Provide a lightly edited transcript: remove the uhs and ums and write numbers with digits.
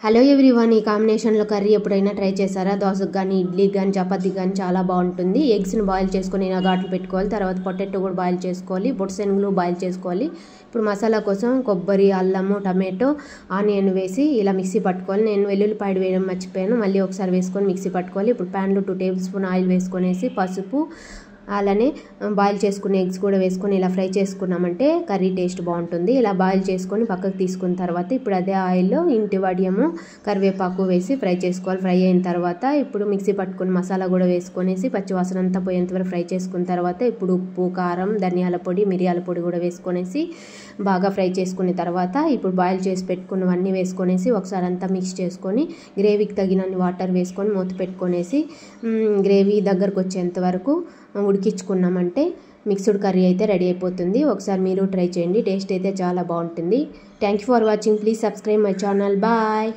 Hello everyone, ఈ కాంబినేషన్లో curry ఎప్పుడైనా ట్రై చేశారా? దోసకు కానీ, ఇడ్లీకి కానీ, చపాతీకి కానీ చాలా బాగుంటుంది. ఎగ్స్ని బాయిల్ చేసుకొని ఇలా ఘాట్లు పెట్టుకోవాలి. తర్వాత పొటాటో కూడా బాయిల్ చేసుకోవాలి. బొట్టు బాయిల్ చేసుకోవాలి. ఇప్పుడు మసాలా కోసం కొబ్బరి, అల్లము, టమాటో, ఆనియన్ వేసి ఇలా మిక్సీ పట్టుకోవాలి. నేను వెల్లుల్లిపాయలు వేయడం మర్చిపోయాను, మళ్ళీ ఒకసారి వేసుకొని మిక్సీ పట్టుకోవాలి. ఇప్పుడు ప్యాన్లో 2 టేబుల్ స్పూన్ ఆయిల్ వేసుకొనేసి పసుపు, అలానే బాయిల్ చేసుకున్న ఎగ్స్ కూడా వేసుకొని ఇలా ఫ్రై చేసుకున్నామంటే కర్రీ టేస్ట్ బాగుంటుంది. ఇలా బాయిల్ చేసుకొని పక్కకు తీసుకున్న తర్వాత ఇప్పుడు అదే ఆయిల్లో ఇంటి వడియము, కరివేపాకు వేసి ఫ్రై చేసుకోవాలి. ఫ్రై అయిన తర్వాత ఇప్పుడు మిక్సీ పట్టుకుని మసాలా కూడా వేసుకొనేసి పచ్చివాసన అంతా పోయేంతవరకు ఫ్రై చేసుకున్న తర్వాత ఇప్పుడు ఉప్పు, కారం, ధనియాల పొడి, మిరియాల పొడి కూడా వేసుకొనేసి బాగా ఫ్రై చేసుకున్న తర్వాత ఇప్పుడు బాయిల్ చేసి పెట్టుకున్నవన్నీ వేసుకొనేసి ఒకసారి అంతా మిక్స్ చేసుకొని గ్రేవీకి తగినన్ని వాటర్ వేసుకొని మూత పెట్టుకొనేసి గ్రేవీ దగ్గరకు వచ్చేంత వరకు ఉడికించుకున్నామంటే మిక్స్డ్ కర్రీ అయితే రెడీ అయిపోతుంది. ఒకసారి మీరు ట్రై చేయండి, టేస్ట్ అయితే చాలా బాగుంటుంది. Thank you for watching. Please subscribe my channel. Bye.